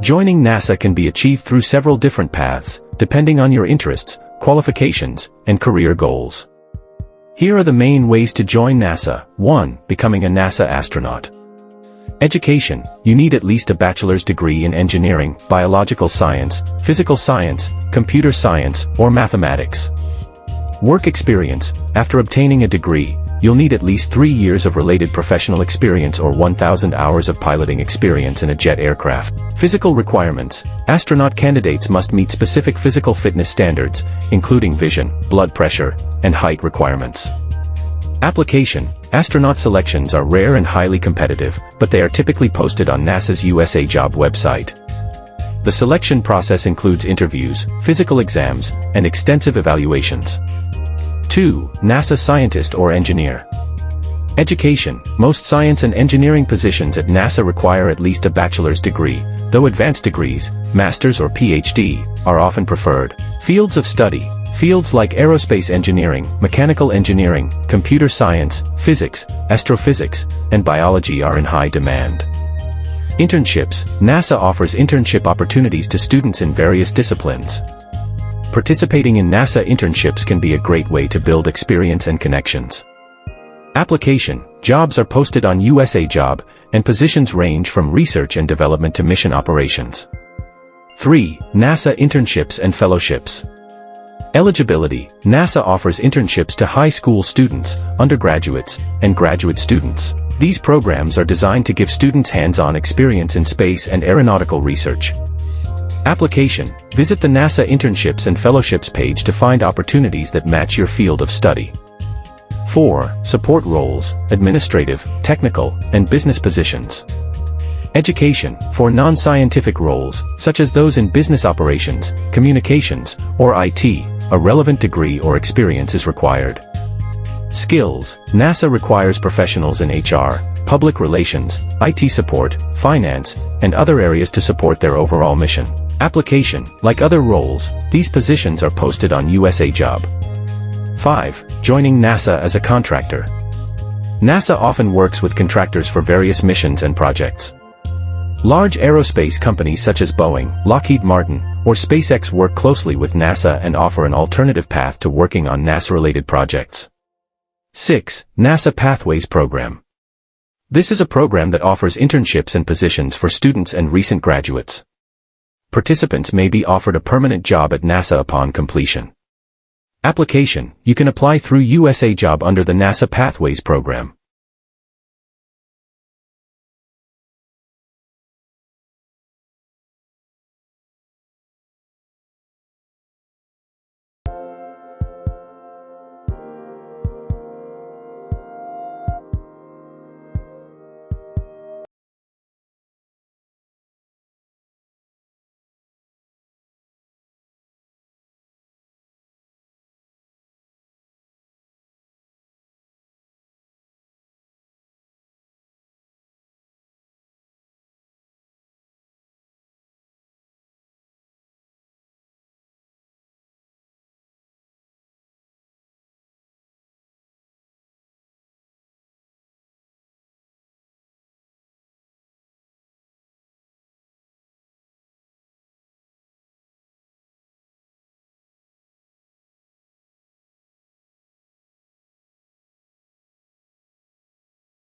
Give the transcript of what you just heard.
Joining NASA can be achieved through several different paths, depending on your interests, qualifications, and career goals. Here are the main ways to join NASA. 1. Becoming a NASA astronaut. Education. You need at least a bachelor's degree in engineering, biological science, physical science, computer science, or mathematics. Work experience. After obtaining a degree, you'll need at least 3 years of related professional experience or 1,000 hours of piloting experience in a jet aircraft. Physical requirements. Astronaut candidates must meet specific physical fitness standards, including vision, blood pressure, and height requirements. Application. Astronaut selections are rare and highly competitive, but they are typically posted on NASA's USA Job website. The selection process includes interviews, physical exams, and extensive evaluations. 2. NASA scientist or engineer. Education. Most science and engineering positions at NASA require at least a bachelor's degree, though advanced degrees, master's or PhD, are often preferred. Fields of study. Fields like aerospace engineering, mechanical engineering, computer science, physics, astrophysics, and biology are in high demand. Internships. NASA offers internship opportunities to students in various disciplines. Participating in NASA internships can be a great way to build experience and connections. Application. Jobs are posted on USA Job, and positions range from research and development to mission operations. 3. NASA internships and fellowships. Eligibility. NASA offers internships to high school students, undergraduates, and graduate students. These programs are designed to give students hands-on experience in space and aeronautical research. Application. Visit the NASA Internships and Fellowships page to find opportunities that match your field of study. 4. Support roles, administrative, technical, and business positions. Education. For non-scientific roles, such as those in business operations, communications, or IT, a relevant degree or experience is required. Skills. NASA requires professionals in HR, public relations, IT support, finance, and other areas to support their overall mission. Application. Like other roles, these positions are posted on USA Job. 5. Joining NASA as a contractor. NASA often works with contractors for various missions and projects. Large aerospace companies such as Boeing, Lockheed Martin, or SpaceX work closely with NASA and offer an alternative path to working on NASA-related projects. 6. NASA Pathways Program. This is a program that offers internships and positions for students and recent graduates. Participants may be offered a permanent job at NASA upon completion. Application. You can apply through USA Job under the NASA Pathways Program.